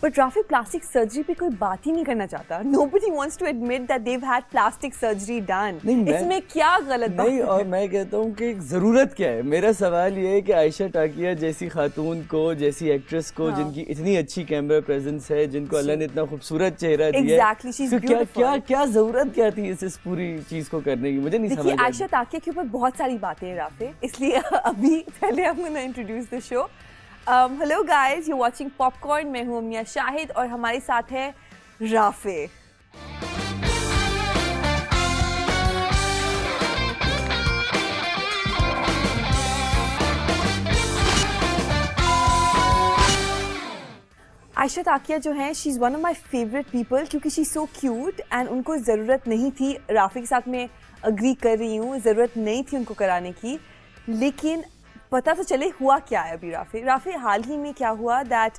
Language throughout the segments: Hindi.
But राफी, प्लास्टिक सर्जरी पे कोई बात ही नहीं करना चाहता. Nobody wants to admit that they've had plastic surgery done. इसमें क्या गलत बात नहीं, और मैं कहता हूँ कि ज़रूरत क्या है. मेरा सवाल ये है कि आयशा टाकिया जैसी खातून को, जैसी एक्ट्रेस को, जिनकी इतनी अच्छी कैमरा प्रेजेंस है, जिनको अल्लाह ने इतना खूबसूरत चेहरा दिया है, तो क्या ज़रूरत क्या थी इस पूरी चीज़ को करने की, मुझे नहीं समझ. देखिए, आयशा टाकिया के ऊपर बहुत सारी बातें हैं राफी, इसलिए अभी पहले I'm gonna introduce the show. Hello guys, you watching popcorn. मैं हूँ मिया शाहिद और हमारे साथ है राफे. आयशा टाकिया जो है, she is one of my favourite people क्योंकि शी सो क्यूट एंड उनको ज़रूरत नहीं थी. राफी के साथ मैं अग्री कर रही हूँ, ज़रूरत नहीं थी उनको कराने की. लेकिन पता तो चले हुआ क्या है अभी. राफी हाल ही में क्या हुआ that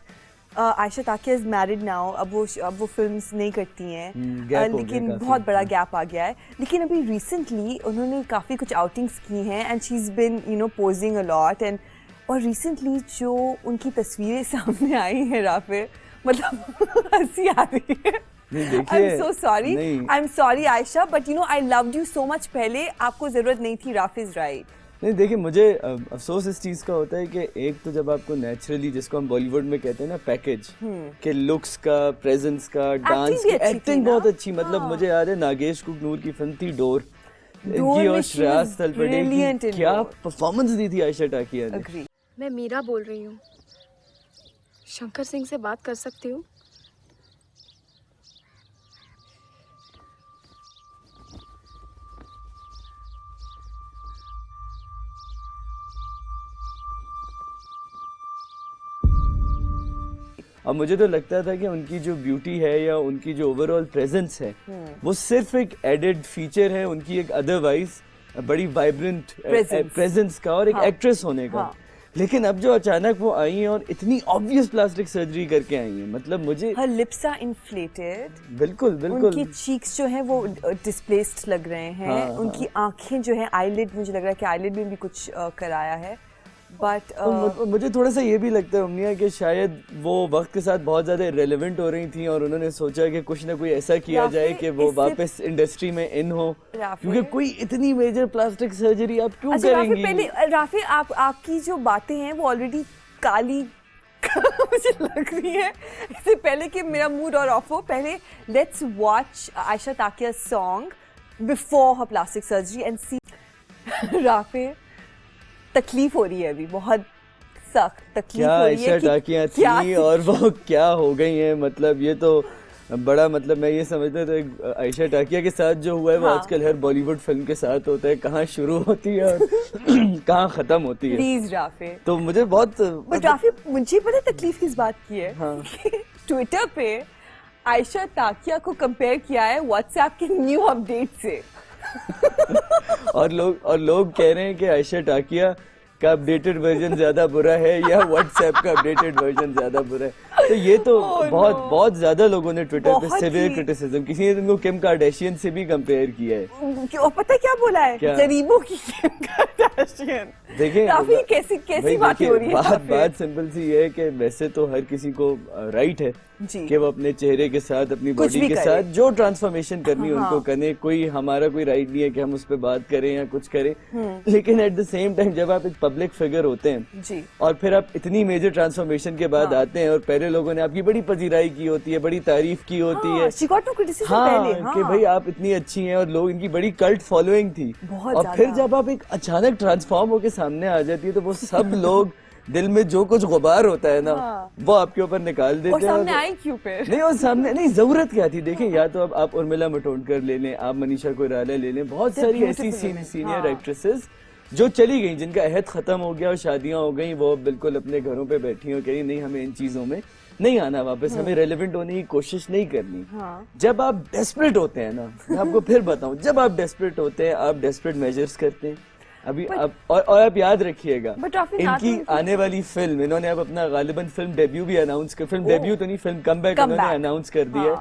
Ayesha Takia is married now. अब वो फिल्म्स नहीं करती हैं, लेकिन बहुत बड़ा गैप आ गया है. लेकिन अभी रिसेंटली उन्होंने काफ़ी कुछ आउटिंग्स की हैं and she is been posing a lot. And और रिसेंटली जो उनकी तस्वीरें सामने आई हैं राफी, मतलब हंसी आ रही है. I'm sorry Ayesha, but I loved you so much. पहले आपको ज़रूरत नहीं थी. Rafi is right. नहीं, देखिए, मुझे अफसोस इस चीज़ का होता है कि एक तो जब आपको नेचुरली, जिसको हम बॉलीवुड में कहते हैं ना, पैकेज के लुक्स का, प्रेजेंस का, डांस की, एक्टिंग बहुत अच्छी. मतलब मुझे याद है नागेश कुकनूर की फिल्म थी डोर, इनकी और श्रेयस तलपड़े की क्या परफॉर्मेंस दी थी आयशा टाकिया ने. मैं मीरा बोल रही हूँ. शंकर सिंह से बात कर सकती हूँ? अब मुझे तो लगता था कि उनकी जो ब्यूटी है या उनकी जो ओवरऑल प्रेजेंस है, वो सिर्फ एक एडेड फीचर है उनकी एक अदरवाइज बड़ी वाइब्रेंट प्रेजेंस का और एक एक्ट्रेस होने का. लेकिन अब जो अचानक वो आई हैं और इतनी ऑब्वियस प्लास्टिक सर्जरी करके आई हैं, मतलब मुझे her lips are inflated. बिल्कुल. उनकी चीक्स जो हैं वो डिस्प्लेस्ड लग रहे हैं. उनकी आंखें जो हैं, आईलिड, मुझे लग रहा है कि आईलिड में भी कुछ कराया है. बट मुझे थोड़ा सा ये भी लगता है उम्निया कि शायद वो वक्त के साथ बहुत ज़्यादा रेलेवेंट हो रही थी और उन्होंने सोचा कि कुछ ना कोई ऐसा किया जाए कि वो वापस इंडस्ट्री में इन हो, क्योंकि कोई इतनी मेजर प्लास्टिक सर्जरी आप क्यों करेंगी. पहले राफी, आपकी जो बातें हैं वो ऑलरेडी काली मुझे लग रही है. इससे पहले कि मेरा मूड और ऑफ हो, पहले let's watch Ayesha Takia song before her plastic surgery and see. Rafi, तकलीफ हो रही है अभी, बहुत सख्त तकलीफ हो रही है. आयशा टाकिया थी और वो क्या हो गई हैं, मतलब ये तो बड़ा, मतलब मैं ये समझता था आयशा टाकिया के साथ जो हुआ है वो आजकल हर बॉलीवुड फिल्म के साथ होता है. कहाँ शुरू होती है और कहाँ खत्म होती है. प्लीज राफी. तो मुझे बहुत, बट राफी, मुझे पता तकलीफ किस बात की है. ट्विटर पे आयशा टाकिया को कंपेयर किया है व्हाट्सएप के न्यू अपडेट से. और लोग कह रहे हैं कि आयशा टाकिया का अपडेटेड वर्जन ज्यादा बुरा है या व्हाट्सएप का अपडेटेड वर्जन ज्यादा बुरा है. तो ये तो बहुत ज्यादा लोगों ने ट्विटर पे सिवियर क्रिटिसिज्म, किसी ने उनको किम कार्दाशियन से भी कंपेयर किया है. और पता है क्या बोला है? गरीबों की किम कार्दाशियन. देखिए काफी कैसी बात हो रही है. बात सिंपल सी है कि वैसे तो हर किसी को राइट है कि वो अपने चेहरे के साथ, अपनी बॉडी के साथ जो ट्रांसफॉर्मेशन करनी है उनको करें. हमारा कोई राइट नहीं है कि हम उस पर बात करें या कुछ करें. लेकिन एट द सेम टाइम जब आप एक पब्लिक फिगर होते हैं और फिर आप इतनी मेजर ट्रांसफॉर्मेशन के बाद आते हैं और पहले लोगों ने आपकी बड़ी पजीराई की होती है, बड़ी तारीफ की होती है कि भाई आप इतनी अच्छी हैं, और लोग, इनकी बड़ी कल्ट फॉलोइंग थी. और फिर जब आप एक अचानक ट्रांसफॉर्म होकर सामने आ जाती है तो वो सब लोग दिल में जो कुछ गुबार होता है ना, वो आपके ऊपर निकाल देते हैं. और सामने आई क्यों फिर? नहीं, और सामने नहीं, जरूरत क्या थी. देखें, या तो अब आप उर्मिला मातोंडकर ले लें, आप मनीषा कोइराला ले लें, बहुत सारी ऐसी सीनियर एक्ट्रेसेस जो चली गई, जिनका अहद खत्म हो गया और शादियां हो गई, वो बिल्कुल अपने घरों पे बैठी हो, कहीं नहीं, हमें इन चीजों में नहीं आना वापस, हमें रेलेवेंट होने की कोशिश नहीं करनी. जब आप डेस्परेट होते हैं ना, मैं आपको फिर बताऊं, जब आप डेस्परेट होते हैं, आप डेस्परेट मेजर्स करते हैं. अभी और आप याद रखिएगा, इनकी आने वाली फिल्म, इन्होंने अब अपना गालिबन फिल्म डेब्यू भी अनाउंस कर, फिल्म डेब्यू तो नहीं, फिल्म कमबैक इन्होंने अनाउंस कर दिया.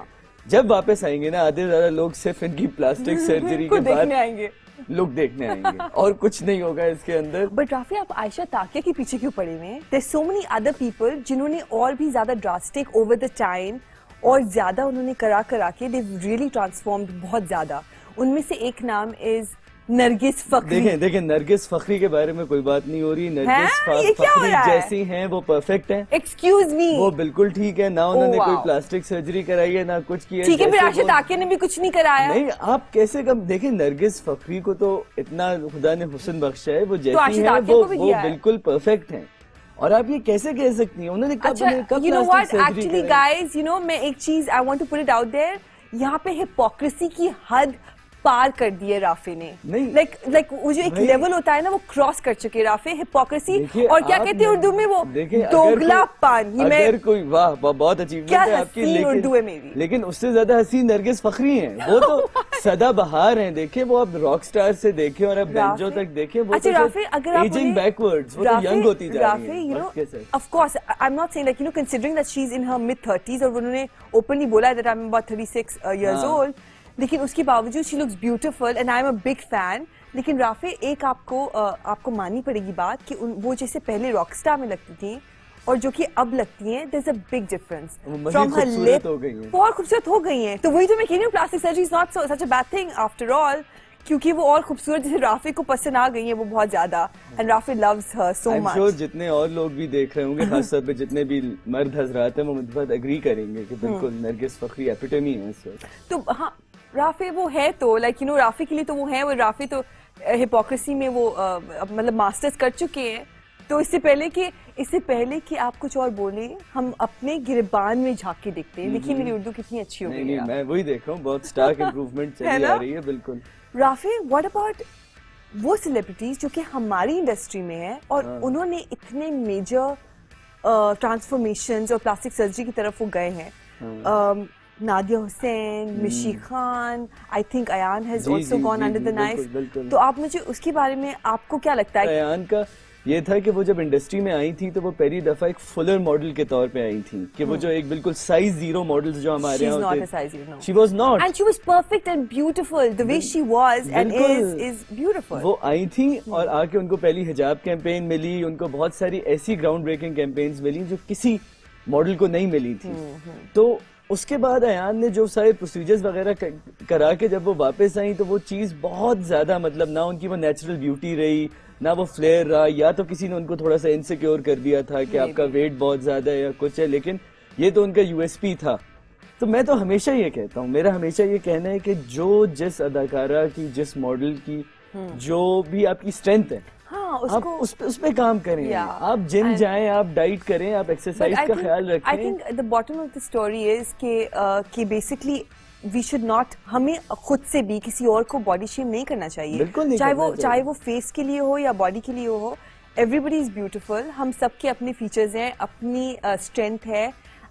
जब वापस आएंगे ना आधे ज्यादा लोग सिर्फ इनकी प्लास्टिक सर्जरी के बाद देखने आएंगे, लोग देखने आएंगे और कुछ नहीं होगा इसके अंदर। बट राफी आप आयशा ताकिया के पीछे क्यों पड़े हुए हैं? There's so many other people जिन्होंने और भी ज्यादा ड्रास्टिक ओवर द टाइम और ज्यादा उन्होंने करा के they've really transformed बहुत ज्यादा। उनमें से एक नाम इज नरगिस फखरी। देखें नरगिस फखरी के बारे में कोई बात नहीं हो रही। नरगिस क्या हो फखरी रहा है? जैसी हैं वो परफेक्ट हैं। एक्सक्यूज मी, वो बिल्कुल ठीक है ना, उन्होंने wow. कोई प्लास्टिक सर्जरी कराई है ना कुछ किया। ठीक है, फिर आयशा ताकिया ने भी कुछ नहीं कराया। नहीं, आप कैसे कम देखें, नरगिस फखरी को तो इतना खुदा ने हुस्न बख्शा है, वो जैसी आयशा है ताकिया को भी वो किया है। बिल्कुल परफेक्ट हैं। और आप ये कैसे कह सकती हैं उन्होंने कब अच्छा, कब you know what, plastic actually surgery कराई? guys, you know, मैं एक चीज I want to put it out there, यहाँ पे हिपोक्रेसी की हद पार कर दी है राफे ने। नहीं, लाइक वो जो एक लेवल होता है ना वो क्रॉस कर चुके हैं राफे। हिपोक्रेसी और क्या कहते हैं उर्दू में वो दोगलापन। अगर कोई वाह बहुत अचीवमेंट है आपकी, उर्दू है मेरी, लेकिन उससे ज्यादा हसीन नरगिस फखरी हैं। वो तो सदाबहार हैं। देखें वो अब रॉक स्टार से देखें और अब बेंचो तक देखें, वो अच्छा राफे, अगर आप एजिंग बैकवर्ड्स, वो तो यंग होती जा रही राफे, हैं you know, वक्त के साथ। of course I'm not saying like, you know, considering that she's in her mid-30s और उन्होंने ओपनली बोला है that I'm about 36 years old, लेकिन उसके बावजूद she looks beautiful and I am a big fan. लेकिन राफे एक आपको माननी पड़ेगी बात कि वो जैसे पहले रॉकस्टार में लगती थी और जो कि अब लगती हैं, there's a big difference from her lip। बहुत खूबसूरत हो गई हैं। तो वही तो मैं कह रही हूँ, plastic surgery is not such a bad thing after all, क्योंकि वो और खूबसूरत जैसे राफे को पसंद आ गई है वो बहुत ज्यादा, and Rafe loves her so much. Sure जितने और लोग भी देख रहे होंगे, खास तौर पे जितने भी मर्द हजरात हैं, वो मुझ पर एग्री करेंगे कि बिल्कुल नरगिस फखरी एपिटमी है इस वक्त। तो हाँ, राफे वो है तो लाइक यू नो, राफे के लिए तो वो है, वो राफे तो हिपोक्रेसी में वो मतलब मास्टर्स कर चुके हैं। तो इससे पहले कि आप कुछ और बोले, हम अपने गिरबान में झांक के देखते हैं। देखिए मेरी उर्दू कितनी अच्छी हो गई है। नहीं, मैं वही देख रहा हूँ, बहुत स्टार्क इम्प्रूवमेंट चली आ रही है। बिल्कुल राफे, व्हाट अबाउट वो सेलिब्रिटीज जो कि हमारी इंडस्ट्री में है और उन्होंने इतने मेजर ट्रांसफॉर्मेशंस और प्लास्टिक सर्जरी की तरफ वो गए हैं? Nadia Hussain, Mishi Khan, I think Ayyan has also gone under the knife. तो आप मुझे उसके बारे में, आपको क्या लगता है? अयान का ये था कि वो जब इंडस्ट्री में आई थी तो वो पहली दफा एक फुलर मॉडल के तौर पे आई थी, कि वो जो एक बिल्कुल साइज जीरो मॉडल्स जो हमारे यहाँ होते हैं, she was not, and she was perfect and beautiful the way she was and is beautiful. वो आई थी और आके उनको पहली हिजाब कैंपेन मिली, उनको बहुत सारी ऐसी ग्राउंड ब्रेकिंग कैंपेन्स मिली जो किसी मॉडल को नहीं मिली थी। तो उसके बाद अयान ने जो सारे प्रोसीजर्स वगैरह करा के जब वो वापस आई तो वो चीज़ बहुत ज्यादा, मतलब ना उनकी वो नेचुरल ब्यूटी रही, ना वो फ्लेयर रहा, या तो किसी ने उनको थोड़ा सा इनसिक्योर कर दिया था कि आपका वेट बहुत ज्यादा है या कुछ है, लेकिन ये तो उनका यूएसपी था। तो मैं तो हमेशा ये कहता हूँ, मेरा हमेशा ये कहना है कि जो जिस अदाकारा की, जिस मॉडल की जो भी आपकी स्ट्रेंथ है, आप उस पे काम करें। आप जिम जाएं, आप डाइट करें, आप एक्सरसाइज का ख्याल रखें। I think the bottom of the story is कि बेसिकली वी शुड नॉट, हमें खुद से भी किसी और को बॉडी शेम नहीं करना चाहिए। बिल्कुल नहीं, चाहे वो फेस के लिए हो या बॉडी के लिए हो। एवरीबडी इज ब्यूटीफुल, हम सबके अपने फीचर्स हैं, अपनी स्ट्रेंथ है,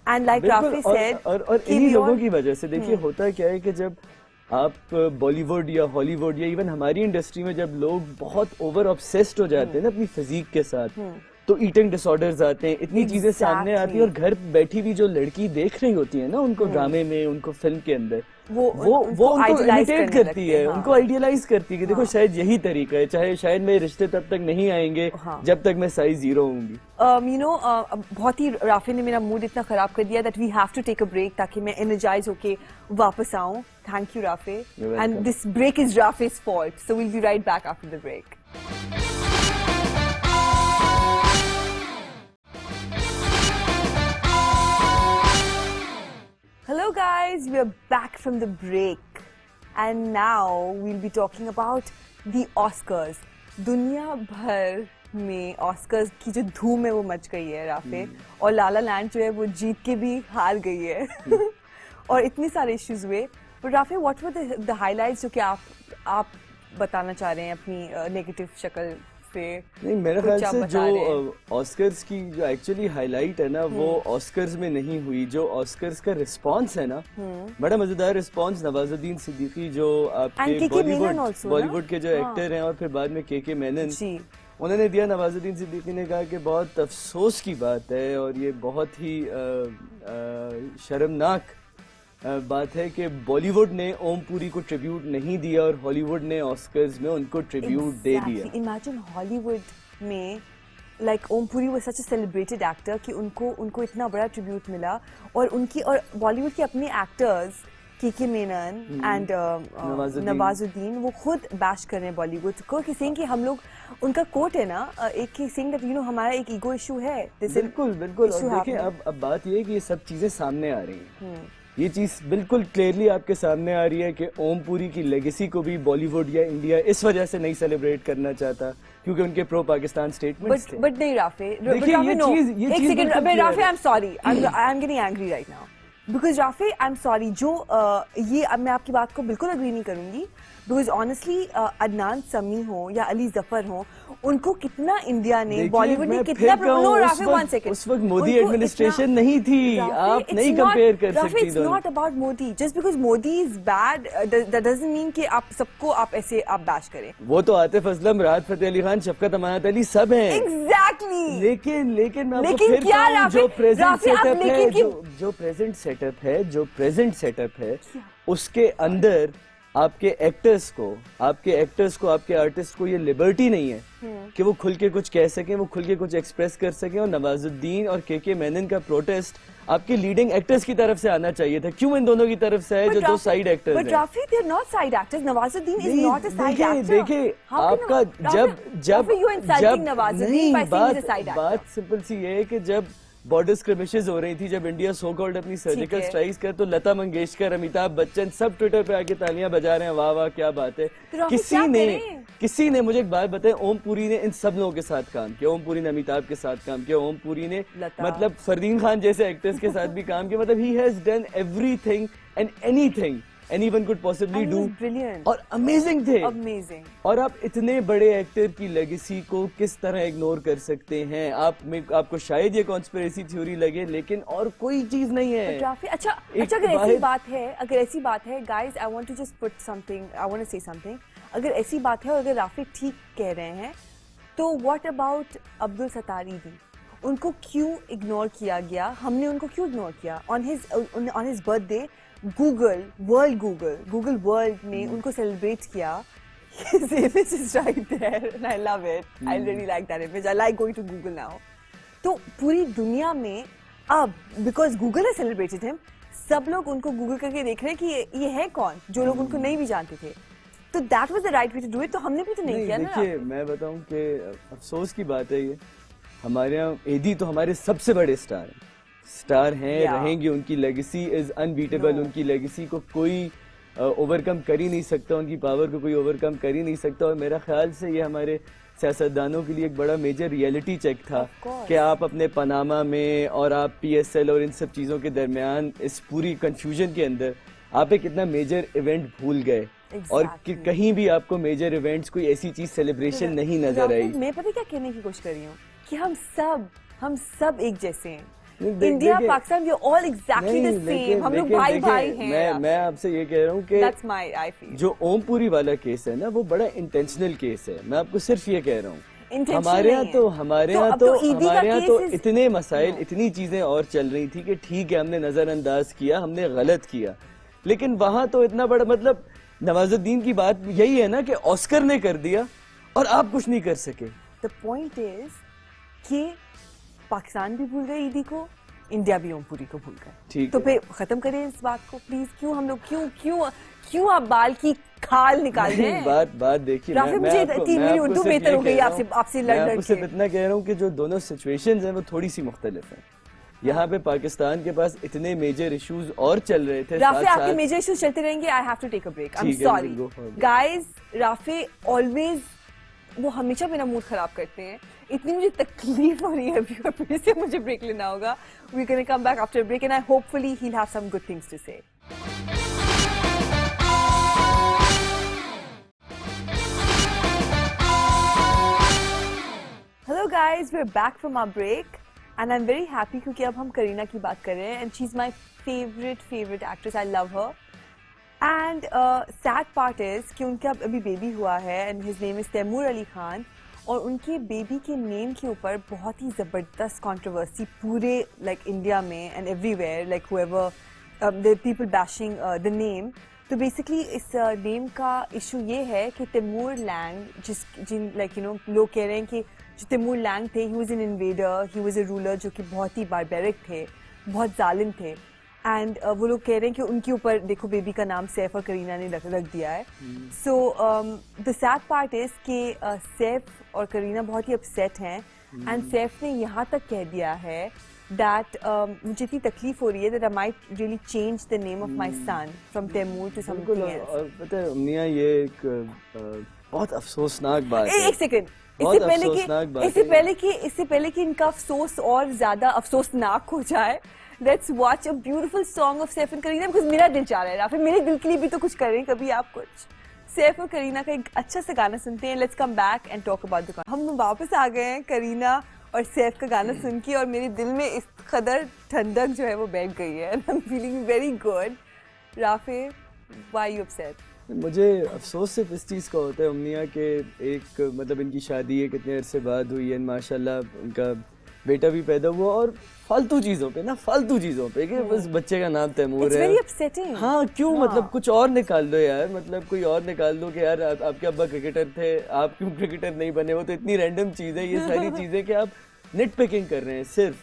एंड लाइक राफी सेड, और इन्हीं लोगों की वजह से देखिए होता क्या है कि जब आप बॉलीवुड या हॉलीवुड या इवन हमारी इंडस्ट्री में जब लोग बहुत ओवर ऑब्सेस्ड हो जाते हैं ना अपनी फिजिक के साथ, तो ईटिंग डिसऑर्डर्स आते हैं, इतनी चीजें सामने आती हैं, और घर बैठी भी जो लड़की देख रही होती है ना उनको ड्रामे में, उनको फिल्म के अंदर, वो उनको इमिटेट करती है, उनको आइडियलाइज करती है कि देखो शायद यही तरीका है, चाहे शायद मेरे रिश्ते तब तक नहीं आएंगे जब तक मैं साइज जीरो होंगी। यू नो, बहुत ही राफे ने मेरा मूड इतना खराब कर दिया that we have to take a break ताकि मैं एनर्जाइज होके वापस आऊं। Thank you Rafay, and this break is Rafay's fault, so we'll be right back after the break. Hello guys, we are back from the break and now we'll be talking about the Oscars. दुनिया भर में ऑस्कर्स की जो धूम है वो मच गई है राफे, और लाला लैंड जो है वो जीत के भी हार गई है और इतने सारे इश्यूज हुए। But Rafe, what were the highlights जो कि आप बताना चाह रहे हैं अपनी नेगेटिव शक्ल से? नहीं, मेरे ख्याल से जो ऑस्कर्स की जो एक्चुअली हाईलाइट है ना, वो ऑस्कर्स में नहीं हुई। जो ऑस्कर्स का रिस्पांस है ना, बड़ा मजेदार रिस्पांस। नवाजुद्दीन सिद्दीकी जो आपके बॉलीवुड के जो एक्टर हैं, और फिर बाद में के मेनन, उन्होंने दिया। नवाजुद्दीन सिद्दीकी ने कहा कि बहुत अफसोस की बात है और ये बहुत ही शर्मनाक बात है कि बॉलीवुड ने ओम पुरी को ट्रिब्यूट नहीं दिया और हॉलीवुड ने ऑस्कर्स में उनको ट्रिब्यूट दे दिया। इमेजिन हॉलीवुड में like Om Puri was such a celebrated actor कि उनको इतना बड़ा ट्रिब्यूट मिला, और बॉलीवुड के अपने एक्टर्स के मेनन एंड नवाजुद्दीन वो खुद बैश कर रहे हैं बॉलीवुड को कि सेइंग कि हम लोग, उनका कोट है ना एक सेइंग दैट यू नो हमारा एक ईगो इशू है। बिल्कुल बिल्कुल। और देखिए अब बात ये है कि ये सब चीजें सामने आ रही हैं, ये चीज बिल्कुल क्लियरली आपके सामने आ रही है कि ओम पुरी की लेगेसी को भी बॉलीवुड या इंडिया इस वजह से नहीं सेलिब्रेट करना चाहता क्योंकि उनके प्रो पाकिस्तान स्टेटमेंट्स थे। बट नहीं राफे, देखिए ये चीज एक second, Rafe I am sorry, I am getting angry right now because Rafe I am sorry, जो ये अब मैं आपकी बात को बिल्कुल अग्री नहीं करूंगी बिकॉज ऑनेस्टली अदनान समी हो या अली जफर हो, उनको कितना इंडिया ने बॉलीवुड ने कितना उस वक्त मोदी एडमिनिस्ट्रेशन नहीं थी, आप नहीं कंपेयर कर सकती। It's not about Modi, just because Modi is bad that doesn't mean कि आप सबको आप ऐसे आप बैश करें। वो तो आतिफ असलम, राहत फतेह अली खान, शफकत अमानत अली सब हैं। एग्जैक्टली। लेकिन मैं आपको फिर कहूं, जो प्रेजेंट सेटअप है उसके अंदर आपके एक्टर्स को, आपके आर्टिस्ट को ये लिबर्टी नहीं है कि वो खुल के कुछ कह सकें, वो खुल के कुछ एक्सप्रेस कर सकें। और नवाजुद्दीन और के मेनन का प्रोटेस्ट आपके लीडिंग एक्टर्स की तरफ से आना चाहिए था, क्यों इन दोनों की तरफ से है जो दो साइड एक्टर्स हैं? But Rafi they are not side actors, Nawazuddin is not a side actor. देखिए आपका बात सिंपल सी है कि जब बॉर्डर स्क्रिमिशेस हो रही थी, जब इंडिया सो कॉल्ड अपनी सर्जिकल स्ट्राइक्स कर, तो लता मंगेशकर, अमिताभ बच्चन सब ट्विटर पे आके तालियां बजा रहे हैं, वाह वाह क्या बात है। किसी ने मुझे एक बात बताए, ओम पुरी ने इन सब लोगों के साथ काम किया, ओम पुरी ने अमिताभ के साथ काम किया, ओम पुरी ने मतलब फरदीन खान जैसे एक्टर्स के साथ भी काम किया, मतलब he has done everything and anything anyone could possibly do, और अमेजिंग थे, अमेजिंग। और आप इतने बड़े एक्टर की लेगेसी को किस तरह इग्नोर कर सकते हैं? आपको शायद ये कॉन्स्पिरेसी थ्योरी लगे, लेकिन और कोई चीज नहीं है। अच्छा अगर ऐसी बात है guys, I want to just put something, I want to say something. अगर ऐसी बात है और अगर राफी ठीक कह रहे हैं, तो व्हाट अबाउट अब्दुल सत्तार ईदी? उनको क्यों इग्नोर किया गया? हमने उनको क्यों इग्नोर किया? On his birthday Google world ने उनको सेलिब्रेट किया। His image is right there and I love it. I really like that image. I like going to Google now. तो पूरी दुनिया में अब because Google has celebrated him, सब लोग उनको गूगल करके देख रहे हैं कि ये है कौन, जो लोग उनको नहीं भी जानते थे। तो that was the right way to do it. तो हमने भी तो नहीं किया ना। देखिए मैं बताऊं कि अफसोस की बात है, ये हमारे यहाँ एदी तो हमारे सबसे बड़े स्टार हैं, रहेंगे, उनकी लेगेसी इज अनबीटेबल, उनकी लेगेसी को कोई ओवरकम कर ही नहीं सकता, उनकी पावर को कोई ओवरकम कर ही नहीं सकता। और मेरा ख्याल से ये हमारे सियासतदानों के लिए एक बड़ा मेजर रियलिटी चेक था कि आप अपने पनामा में और आप PSL और इन सब चीज़ों के दरमियान इस पूरी कंफ्यूजन के अंदर आप एक इतना मेजर इवेंट भूल गए। और कि कहीं भी आपको मेजर इवेंट्स कोई ऐसी चीज सेलिब्रेशन नहीं नजर आई। मैं पता क्या कहने की कोशिश कर रही हूँ कि हम सब एक जैसे हैं। India Pakistan we are all exactly the same, हम लोग भाई हैं। मैं आपसे ये कह रहा हूँ कि जो ओम पुरी वाला केस है ना, वो बड़ा इंटेंशनल केस है। मैं आपको सिर्फ ये कह रहा हूँ, हमारे यहाँ तो इतने मसाइल, इतनी चीजें और चल रही थी कि ठीक है हमने नजरअंदाज किया, हमने गलत किया, लेकिन वहां तो इतना बड़ा मतलब नवाजुद्दीन की बात यही है ना कि ऑस्कर ने कर दिया और आप कुछ नहीं कर सके। द पॉइंट इज कि पाकिस्तान भी भूल गए ईदी को, इंडिया भी ओम पुरी को भूल गए। तो फिर खत्म करें इस बात को प्लीज। क्यों हम लोग क्यों आप बाल की खाल निकाल रहे हैं? बात देखिए, मुझे 3 मिनट उर्दू बेहतर हो गई आपसे लड़ के। सिर्फ इतना कह रहा हूँ कि जो दोनों सिचुएशंस हैं वो थोड़ी सी मुख्तलिफ हैं। यहाँ पे पाकिस्तान के पास इतने मेजर इश्यूज और चल रहे थे, राफे आपके मेजर इश्यूज चलते रहेंगे। I have to take a break, I am sorry guys. Rafay always, वो हमेशा मेरा मूड खराब करते हैं, इतनी मुझे तकलीफ हो रही है अभी और फिर से मुझे ब्रेक लेना होगा। We are gonna come back after break and I hopefully he will have some good things to say. Hello guys, we are back from our break and I am very happy क्योंकि अब हम करीना की बात कर रहे हैं and she is my favourite actress. I love her and sad part is कि उनका अभी बेबी हुआ है and his name is Taimur Ali Khan, और उनके बेबी के नेम के ऊपर बहुत ही ज़बरदस्त कंट्रोवर्सी पूरे इंडिया में and everywhere, whoever the people bashing the name. तो बेसिकली इस नेम का इशू ये है कि तैमूर लैंग लोग कह रहे हैं कि जो तैमूर लैंग थे, he was an invader, he was a ruler जो कि बहुत ही बारबेरिक थे, बहुत जालिम थे. एंड वो लोग कह रहे हैं कि उनके ऊपर देखो बेबी का नाम सैफ और करीना ने रख दिया है. So the sad part is कि सैफ और करीना बहुत ही अपसेट हैं. एंड सैफ ने यहाँ तक कह दिया है that मुझे इतनी तकलीफ हो रही है that I might really change the name of my son from Taimur to something else. और पता है उम्निया, ये एक बहुत अफसोसनाक बात है. एक सेकंड, इससे पहले कि इनका अफसोस और ज्यादा अफसोसनाक हो जाए, let's watch a beautiful song of Saif and Kareena because मेरा दिल चाह रहा है राफी, मेरे दिल के लिए भी तो कुछ करें कभी आप कुछ. सैफ और करीना का एक अच्छा सा गाना सुनते हैं. Let's come back and talk about the. हम वापस आ गए हैं करीना और सैफ का गाना सुन के, और मेरे दिल में इस कदर ठंडक जो है वो बैठ गई है. I am feeling very good. Rafe, why you upset? मुझे अफसोस सिर्फ इस चीज़ का होता है उम्निया के एक मतलब इनकी शादी है कितने अरसे बाद हुई है, माशाल्लाह इनका बेटा भी पैदा हुआ, और फालतू चीज़ों पे कि बस बच्चे का नाम तैमूर है. Very upsetting. हाँ क्यों, मतलब कुछ और निकाल दो यार, मतलब कोई और निकाल दो कि यार आपके अब्बा क्रिकेटर थे, आप क्यों क्रिकेटर नहीं बने. वो तो इतनी रैंडम चीज़ है ये सारी चीज़ें कि आप निट पिकिंग कर रहे हैं सिर्फ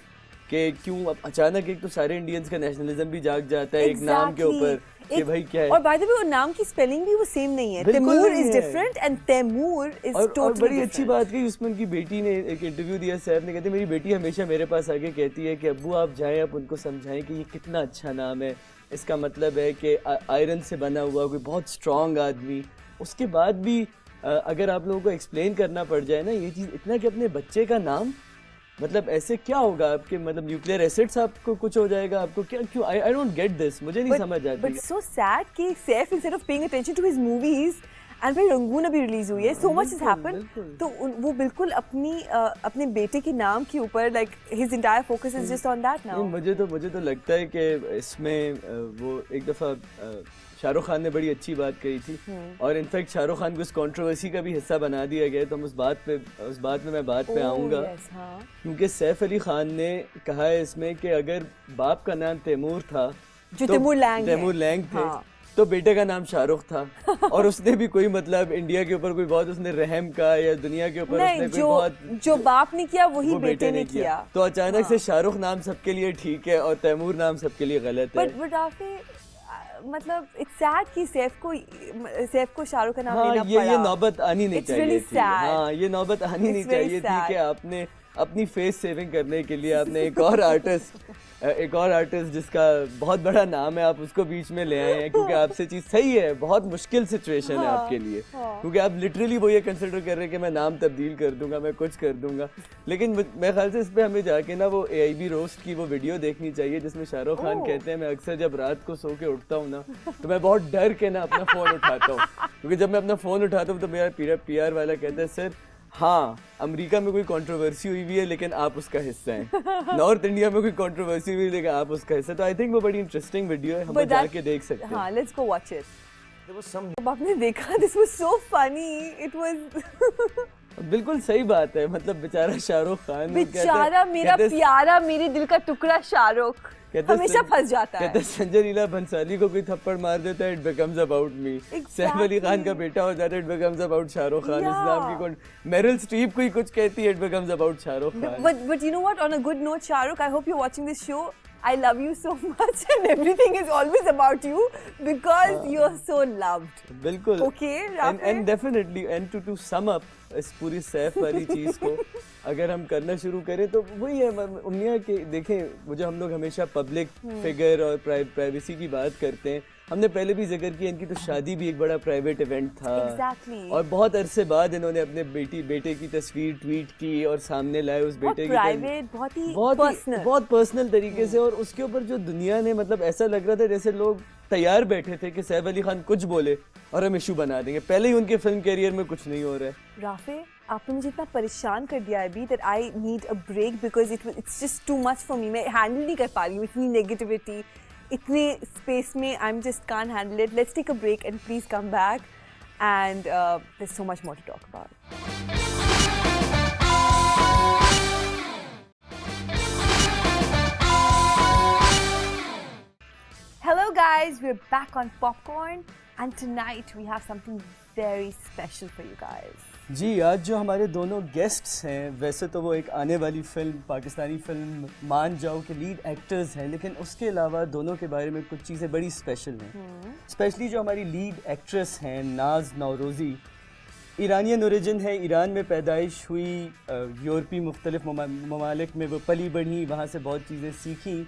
कि क्यों अब अचानक एक तो सारे इंडियंस का नेशनलिज्म भी जाग जाता है एक नाम के ऊपर कि भाई क्या है. और बाय द वे वो नाम की स्पेलिंग भी वो सेम नहीं है. Taimur is different and Taimur is totally. और बड़ी अच्छी बात कही उसमें उनकी बेटी ने, एक इंटरव्यू दिया सैफ ने, कहते मेरी बेटी हमेशा मेरे पास आके कहती है कि अब्बू आप जाएं, आप उनको समझाएं कि ये कितना अच्छा नाम है, इसका मतलब है कि आयरन से बना हुआ कोई बहुत स्ट्रॉन्ग आदमी. उसके बाद भी अगर आप लोगों को एक्सप्लेन करना पड़ जाए ना ये चीज़ इतना कि अपने बच्चे का नाम, मतलब ऐसे क्या होगा आपके, मतलब न्यूक्लियर एसिड्स आपको कुछ हो जाएगा आपको क्या, क्यों? आई डोंट गेट दिस, मुझे नहीं समझ आती. बट सो सैड कि Saif instead of paying attention to his movies, and भाई रंगून अभी रिलीज हुई है, सो मच हैज हैपेंड, तो वो बिल्कुल अपने बेटे के नाम के ऊपर like his entire focus is just on that now. मुझे तो लगता है कि इसमें वो एक दफ़ा शाहरुख खान ने बड़ी अच्छी बात कही थी, और इनफैक्ट शाहरुख खान को इस कंट्रोवर्सी का भी हिस्सा बना दिया गया. तो हम उस बात में मैं बात पे आऊँगा, क्योंकि सैफ अली खान ने कहा है इसमें कि अगर बाप का नाम तैमूर था, जो तो तैमूर लैंग थे, तो बेटे का नाम शाहरुख था. और उसने भी कोई मतलब इंडिया के ऊपर कोई बहुत उसने रहम का या दुनिया के ऊपर उसने कोई बहुत जो बाप ने किया वही बेटे ने किया. तो अचानक से शाहरुख नाम सबके लिए ठीक है और तैमूर नाम सबके लिए गलत है. बट राफी मतलब इट्स सैड कि सैफ को शाहरुख का नाम लेना पड़ा. ये नौबत आनी नहीं चाहिए थी. हाँ ये नौबत आनी नहीं चाहिए थी कि आपने अपनी फेस सेविंग करने के लिए आपने एक और आर्टिस्ट जिसका बहुत बड़ा नाम है आप उसको बीच में ले आए हैं, क्योंकि आपसे चीज़ सही है, बहुत मुश्किल सिचुएशन है आपके लिए, क्योंकि आप लिटरली वो ये कंसिडर कर रहे हैं कि मैं नाम तब्दील कर दूंगा, मैं कुछ कर दूंगा. लेकिन मेरे ख्याल से इस पर हमें जाके ना वो AIB रोस्ट की वो वीडियो देखनी चाहिए जिसमें शाहरुख खान कहते हैं मैं अक्सर जब रात को सो के उठता हूँ ना तो मैं बहुत डर के ना अपना फ़ोन उठाता हूँ, क्योंकि जब मैं अपना फ़ोन उठाता हूँ तो मेरा PR वाला कहता है सर हाँ अमेरिका में कोई कंट्रोवर्सी हुई हुई है लेकिन आप उसका हिस्सा हैं, नॉर्थ इंडिया में कोई कंट्रोवर्सी हुई है लेकिन आप उसका हिस्सा. तो आई थिंक वो बड़ी इंटरेस्टिंग वीडियो है, हम जाके देख सकते हैं. हाँ लेट्स गो वॉच इट. अब आपने देखा, this was so funny, it was बिल्कुल सही बात है. मतलब बेचारा शाहरुख खान, बेचारा मेरा प्यारा मेरे दिल का टुकड़ा शाहरुख हमेशा फंस जाता है. कहते संजय लीला भंसाली को कोई थप्पड़ मार देता है, it becomes about me. Saif Ali Khan का बेटा हो जाता है, it becomes about Shahrukh Khan. इस नाम की कौन, मेरिल स्ट्रीप कोई कुछ कहती है, it becomes about Shahrukh Khan. But you know what, on a good note Shahrukh, I hope you're watching this show. I love you so much and everything is always about you because you're so loved. बिल्कुल. Okay, and definitely and to sum up इस पूरी सैफ वाली चीज़ को अगर हम करना शुरू करें तो वही है उम्मीद कि देखें वो जो हम लोग हमेशा पब्लिक फिगर और प्राइवेसी की बात करते हैं, हमने पहले भी जिक्र किया इनकी तो शादी भी एक बड़ा प्राइवेट इवेंट था. Exactly. और बहुत अरसे बाद इन्होंने अपने बेटे की तस्वीर ट्वीट की और सामने लाए उस बेटे की प्राइवेट, बहुत पर्सनल तरीके से. और उसके ऊपर जो दुनिया ने मतलब ऐसा लग रहा था जैसे लोग तैयार बैठे थे कि सैफ अली खान कुछ बोले और हम इशू बना देंगे. पहले ही उनके फिल्म कैरियर में कुछ नहीं हो रहा है. राफे आपने मुझे इतना परेशान कर दिया अभी that I need a break because it's just too much for me. मैं हैंडल नहीं कर पा रही हूँ इतनी नेगेटिविटी, इतने स्पेस में. I'm just can't handle it. Let's take a break and please come back and there's so much more to talk about. guys, we're back on Popcorn and tonight we have something very special for you guys. जी, आज जो हमारे दोनों गेस्ट्स हैं, वैसे तो वो एक आने वाली फिल्म, पाकिस्तानी फिल्म मान जाओ के लीड एक्टर्स हैं, लेकिन उसके अलावा दोनों के बारे में कुछ चीज़ें बड़ी स्पेशल हैं। स्पेशली जो हमारी लीड एक्ट्रेस हैं नाज नौरोज़ी, ईरानियन ओरिजिन है, ईरान में पैदाइश हुई, यूरोपीय मुख्तलिफ ममालिक में वो पली बढ़ी, वहाँ से बहुत चीज़ें सीखी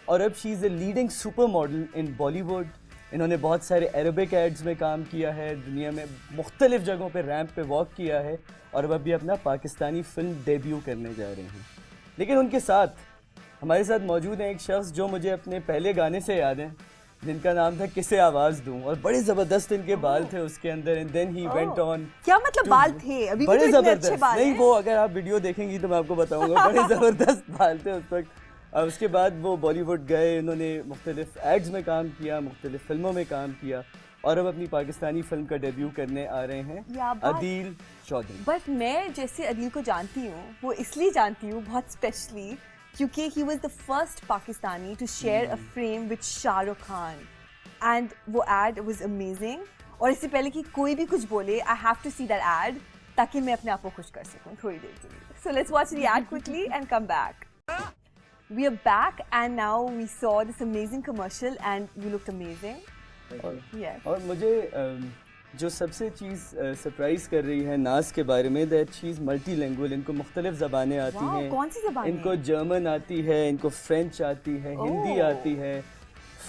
और अब she is a leading super model in Bollywood. इन्होंने बहुत सारे अरबिक एड्स में काम किया है, दुनिया में मुख्तलिफ जगहों पे रैंप पे वॉक किया है और अब अभी अपना पाकिस्तानी फिल्म डेब्यू करने जा रहे हैं। लेकिन उनके साथ हमारे साथ मौजूद है एक शख्स जो मुझे अपने पहले गाने से याद है, जिनका नाम था किसे आवाज़ दूं, और बड़े ज़बरदस्त इनके बाल थे उसके अंदर। And then he went on. क्या मतलब बाल थे? अभी बड़े भी तो इतने अच्छे ज़बरदस्त। बाल नहीं, हैं। वो अगर आप वीडियो देखेंगी तो मैं आपको बताऊंगा, बड़े ज़बरदस्त बाल थे उस वक्त। उसके बाद वो बॉलीवुड गए, उन्होंने मुख्तलिफ एड्स में काम किया, मुख्तलिफ फिल्मों में काम किया और अब अपनी पाकिस्तानी फिल्म का डेब्यू करने आ रहे हैं अदील चौधरी। बट मैं जैसे अदील को जानती हूँ, वो इसलिए जानती हूँ बहुत स्पेशली क्योंकि he was the first Pakistani to share a frame with Shahrukh Khan and वो एड वाज अमेजिंग। और इससे पहले कि कोई भी कुछ बोले, I have to see that ad ताकि मैं अपने आप को खुश कर सकूँ थोड़ी देर के लिए। So let's watch the ad quickly and come back. We are back and now we saw this amazing commercial and you looked amazing. Yes. और मुझे जो सबसे चीज़ सरप्राइज कर रही है नाज के बारे में, that she is multi language. इनको मुख्तलिफ ज़बानें आती Wow, हैं। कौन सी ज़बानें? इनको जर्मन आती है, इनको फ्रेंच आती है, हिंदी आती है,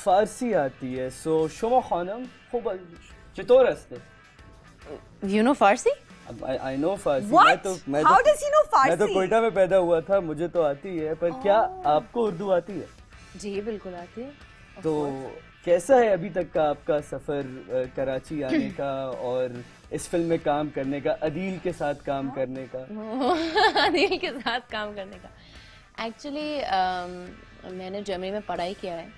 फ़ारसी आती है। सो शुमा खानम खूब चतुर हस्ते। You know Farsi? I know Farsi. What? How does he know मैं तो Farsi? कोयटा में पैदा हुआ था, मुझे तो आती है, पर क्या आपको उर्दू आती है? जी बिल्कुल आती है। तो कैसा है अभी तक का आपका सफ़र कराची आने का और इस फिल्म में काम करने का, अदील के साथ काम करने का? अनिल के साथ काम करने का एक्चुअली मैंने जर्मनी में पढ़ाई किया है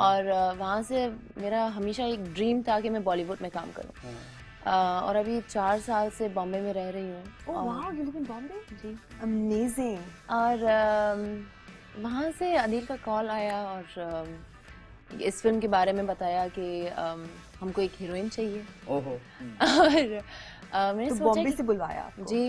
और वहाँ से मेरा हमेशा एक ड्रीम था कि मैं बॉलीवुड में काम करूँ। और अभी 4 साल से बॉम्बे में रह रही हूँ। Oh wow, you live in Bombay? Ji. Amazing. और वहाँ से अनिल का कॉल आया और इस फिल्म के बारे में बताया कि हमको एक हीरोइन चाहिए। ओहो। और मैंने तो सोचा बॉम्बे कि से बुलवाया आपको? जी,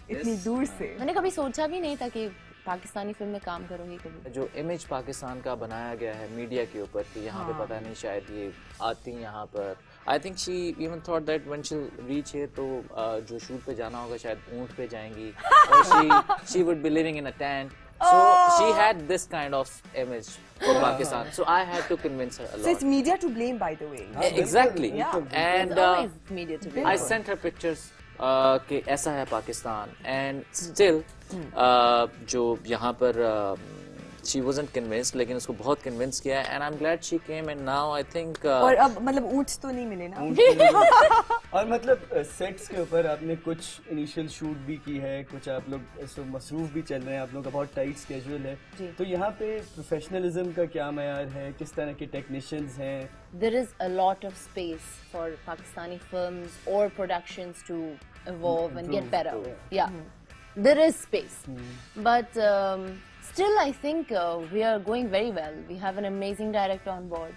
इतनी दूर से? मैंने कभी सोचा भी नहीं था कि पाकिस्तानी फिल्म में काम करूंगी कभी। जो इमेज पाकिस्तान का बनाया गया है मीडिया के ऊपर कि यहाँ पे पता नहीं शायद ये आती यहाँ पर, I think she even thought that when she reach here तो जो शूट पे जाना होगा शायद ऊंट पे जाएंगी और she would be living in a tent, so she had this kind of image for Pakistan, so I had to convince her a lot. So it's media to blame, by the way. Exactly. Yeah. And It's always media to blame. I sent her pictures कि ऐसा है पाकिस्तान, and still जो यहाँ पर she wasn't convinced, लेकिन उसको बहुत convince किया है, and I'm glad she came, and now I think और अब मतलब ऊँट तो नहीं मिले ना? और मतलब सेट्स के ऊपर आपने कुछ इनिशियल शूट भी की है, कुछ आप लोग इस वक्त मसरूफ भी चल रहे हैं, आप लोगों का बहुत टाइट स्केड्यूल है, तो यहाँ पे प्रोफेशनलिज्म का क्या मयार है, किस तरह के टेक्नीशियंस हैं? There is a lot of space for Pakistani films or productions to evolve and get better. Yeah, there is space, but still I think we are going very well. We have an amazing director on board.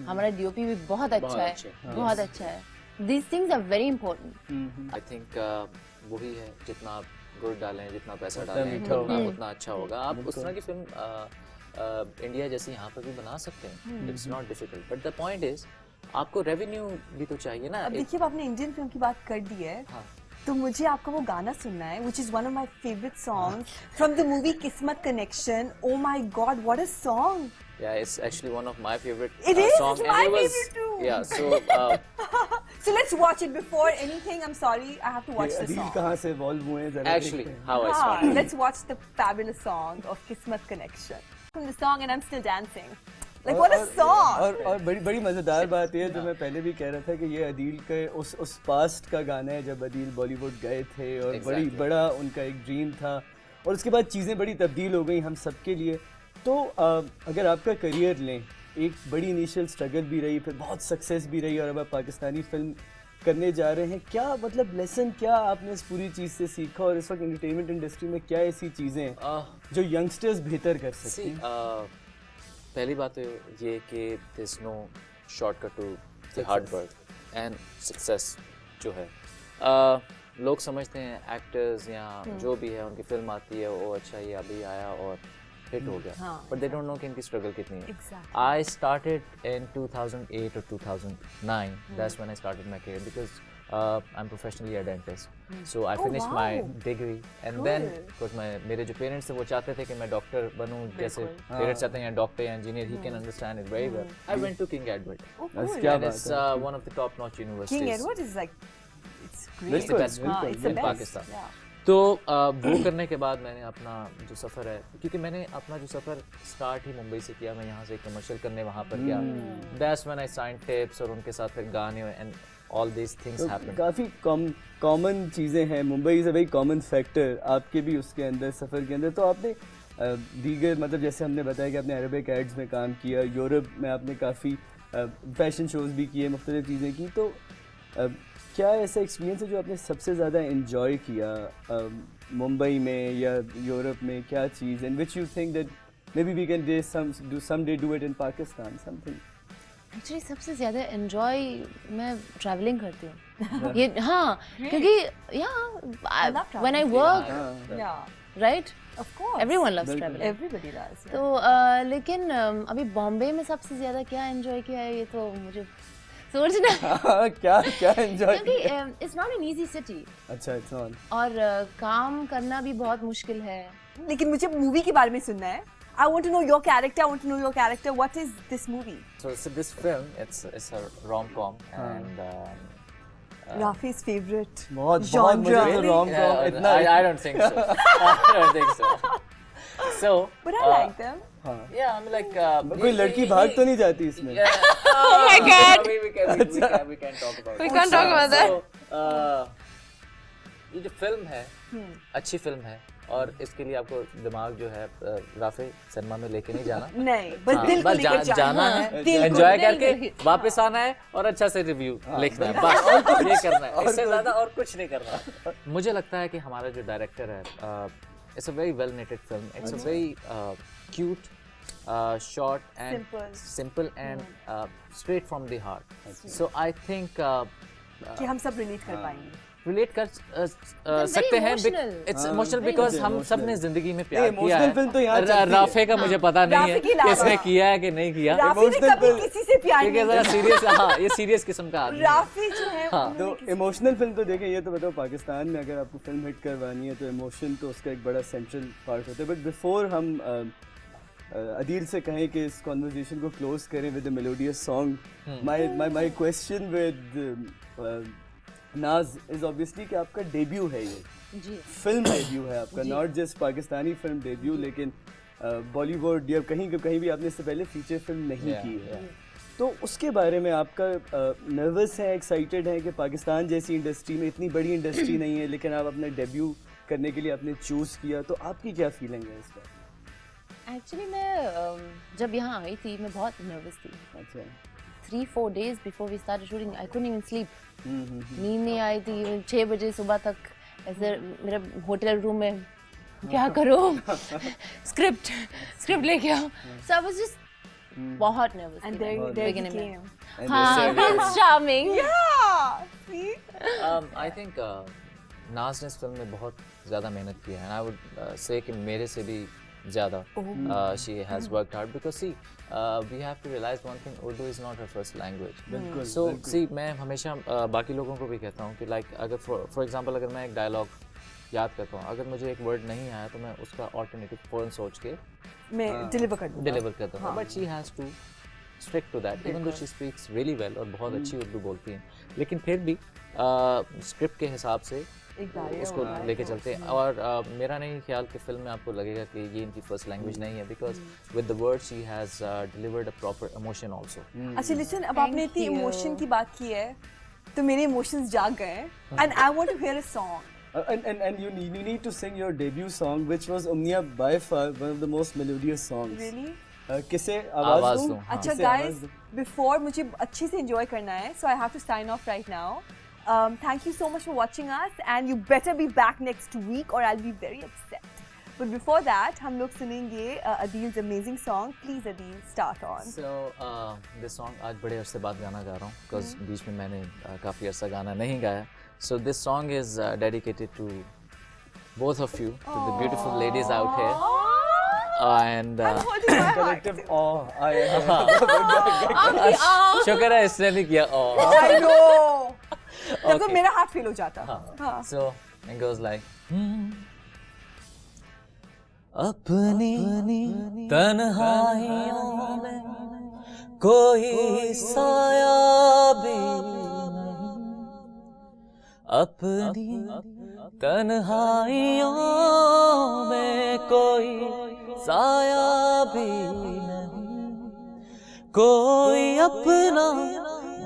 हमारा DOP भी बहुत अच्छा है, बहुत अच्छा है. These things are very important. I think वही है, जितना आप गुड़ डालें, जितना पैसा डालें, उतना अच्छा होगा। आप उस तरह की फिल्म इंडिया जैसे यहाँ पर भी बना सकते हैं, it's not difficult, but the point is आपको रेवेन्यू भी तो चाहिए ना। अब देखिए, अब आपने इंडियन फिल्म की बात कर दी है, तो मुझे आपका वो गाना सुनना है, which is one of my favorite songs from the movie Kismat Connection. Oh my God, what a song! Yeah, it's actually one of my favorite It is? songs. It's my favorite too. Yeah, so So let's watch it before anything. I'm sorry, I have to watch the Adeel song. कहाँ से इवॉल्व हुए हैं जरा actually देखते हैं। how I saw it. Let's watch the fabulous song of Kismat Connection. From the song and I'm still dancing. Like what a song! और बड़ी मज़ेदार बात ये जो मैं पहले भी कह रहा था कि ये अदील के उस पास्ट का गाना है जब अदील बॉलीवुड गए थे और Exactly. बड़ा उनका एक ड्रीम था और उसके बाद चीज़ें बड़ी तब्दील हो गई हम सब के लिए। तो अगर आपका करियर लें, एक बड़ी इनिशियल स्ट्रगल भी रही, फिर बहुत सक्सेस भी रही और अब आप पाकिस्तानी फिल्म करने जा रहे हैं, क्या मतलब लेसन क्या आपने इस पूरी चीज़ से सीखा और इस वक्त एंटरटेनमेंट इंडस्ट्री में क्या ऐसी चीज़ें हैं जो यंगस्टर्स बेहतर कर सकते हैं? पहली बात तो ये कि there's no shortcut to the hard work and success जो है। लोग समझते हैं एक्टर्स या जो भी है उनकी फिल्म आती है वो अच्छा ये अभी आया और हिट हो गया, बट दे डोंट नो कि इनकी स्ट्रगल कितनी है। I started in 2008 or 2009, that's when I started my career because I'm professionally a dentist. So I finished my degree and then because मेरे जो पेरेंट्स थे वो चाहते थे कि मैं डॉक्टर बनूं, जैसे पेरेंट्स चाहते हैं या डॉक्टर या engineer, he can understand it very well. I went to King Edward. And it's one of the top notch universities. King Edward is like, it's great. It's the best it's the in best. Pakistan. तो वो करने के बाद मैंने अपना जो सफ़र है, क्योंकि मैंने अपना जो सफ़र स्टार्ट ही मुंबई से किया, मैं यहाँ से कमर्शियल करने वहाँ पर गया, that's when I sign Tips और उनके साथ फिर गाने and all these things happen. काफ़ी कॉमन चीज़ें हैं, Mumbai is a very common factor आपके भी उसके अंदर सफ़र के अंदर। तो आपने दीगर मतलब जैसे हमने बताया कि आपने अरबिक एड्स में काम किया, यूरोप में आपने काफ़ी फैशन शोज़ भी किए, मुख्तलिफ चीज़ें की, तो क्या ऐसा एक्सपीरियंस है जो आपने सबसे ज़्यादा इन्जॉय किया मुंबई में या यूरोप में? क्या चीज़ and which you think that may be we can someday do it in Pakistan something? Actually सबसे ज़्यादा एंजॉय मैं ट्रैवलिंग करती हूँ। ये हाँ, क्योंकि when I work right, Of course. Everyone loves travelling, Everybody does. तो लेकिन अभी बॉम्बे में सबसे ज़्यादा क्या एंजॉय किया है ये तो मुझे सोचना क्या एंजॉय? क्योंकि it's not an easy city. अच्छा, इट्स नॉट। और काम करना भी बहुत मुश्किल है। लेकिन मुझे मूवी के बारे में सुनना है। I want to know your character. I want to know your character. What is this movie? So this film, it's a rom-com and Rafi's favorite बहुत genre. मुझे तो rom-com इतना I don't think so. I don't think so. So, But I like them. yeah, I'm like कोई लड़की भाग तो नहीं जाती इसमें? Oh my God. we can talk about We can't talk about that. ये जो फिल्म है अच्छी फिल्म है और इसके लिए आपको दिमाग जो है राफी सिनेमा में लेके नहीं जाना, नहीं, बस दिल को बस लेकर जाना है, एंजॉय करके वापस आना है और अच्छा से रिव्यू लिखना है, बस ये करना है, इससे ज्यादा और कुछ नहीं करना। मुझे लगता है कि हमारा जो डायरेक्टर है, it's a very well knitted film, it's a very cute, short and simple and straight from the heart. So I think कि हम सब रिलेट कर पाएंगे। रिलेट कर सकते हैं। इट्स इमोशनल बिकॉज हम सब ने जिंदगी में प्यार किया है। फिल्म तो यहाँ राफे का मुझे पता नहीं है किसने किया है कि नहीं किया। राफी ने कभी किसी से प्यार नहीं किया। सीरियस, हाँ, ये सीरियस किस्म का आदमी है। राफी जो है तो इमोशनल फिल्म तो देखें, ये तो बताओ पाकिस्तान में अगर आपको फिल्म हिट करवानी है तो इमोशन तो उसका एक बड़ा सेंट्रल पार्ट होता है। बट बिफोर हम अदील से कहें कि इस कॉन्वर्जेशन को क्लोज करें with a melodious song, my question with नाज इज ऑब्वियसली कि आपका डेब्यू है, ये फिल्म डेब्यू है आपका, not just Pakistani film debut, लेकिन बॉलीवुड या कहीं भी आपने इससे पहले फीचर फिल्म नहीं की है। तो उसके बारे में आपका नर्वस है, एक्साइटेड है कि पाकिस्तान जैसी इंडस्ट्री में, इतनी बड़ी इंडस्ट्री नहीं है लेकिन आप अपना डेब्यू करने के लिए आपने चूज़ किया, तो आपकी क्या फीलिंग है इस पर? एक्चुअली मैं जब यहाँ आई थी मैं बहुत नर्वस थी। अच्छा। 3-4 days before we started shooting, I couldn't even sleep. नींद नहीं आई थी, 6 बजे सुबह तक ऐसे मेरे होटल रूम में क्या करो, स्क्रिप्ट लेके आओ। So I was just बहुत nervous. And there he came. हाँ, Prince Charming. Yeah, see? I think नाज ने इस फिल्म में बहुत ज़्यादा मेहनत की है, and I would say कि मेरे से भी ज़्यादा she has worked hard because see we have to realize one thing, Urdu is not her first language. So see मैं हमेशा बाकी लोगों को भी कहता हूँ कि like अगर for example अगर मैं एक डायलॉग याद करता हूँ, अगर मुझे एक वर्ड नहीं आया तो मैं उसका ऑल्टरनेटिव फ़ौरन सोच के मैं डिलीवर करता हूँ। But she has to stick to that even though she speaks really well और बहुत अच्छी उर्दू बोलती हैं, लेकिन फिर भी स्क्रिप्ट के हिसाब से उसको लेके चलते हैं। और मेरा नहीं ख्याल कि फिल्म में आपको लगेगा कि ये इनकी फर्स्ट लैंग्वेज नहीं है, because with the word she has delivered a proper emotion also. अच्छा लिसन, अब आपने इतनी इमोशन की बात की है तो मेरे इमोशंस जाग गए हैं and I want to hear a song. And you need to sing your debut song, which was Umniya by far one of the most melodious songs. Really? किसे आवाज दूं? अच्छा guys, before मुझे अच्छे से enjoy करना है, so I have to sign off right now. Thank you so much for watching us, and you better be back next week or I'll be very upset. But before that, हम लोग सुनेंगे Adil's amazing song. Please, Adil, start on. So this song आज बड़े अरसे बाद गाना गा रहा हूँ because बीच में मैंने काफ़ी अरसा गाना नहीं गाया. So this song is dedicated to both of you, to the beautiful ladies out here. And collective awe. शुक्र है इसने नहीं किया. I know. तब तो Okay. मेरा हाथ फेल हो जाता. हाँ. So it goes like अपनी तन्हाइयों में कोई साया भी नहीं, अपनी तन्हाइयों में कोई साया भी नहीं, कोई अपना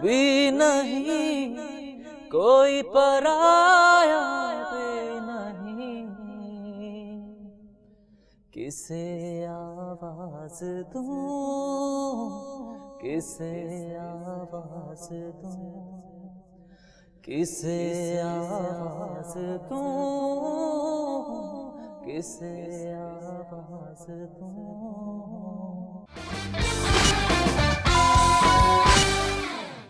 भी नहीं, कोई पराया भी नहीं, किसे आवाज दूं, किसे आवाज दूं, किसे आवाज दूं, किसे आवाज दूं.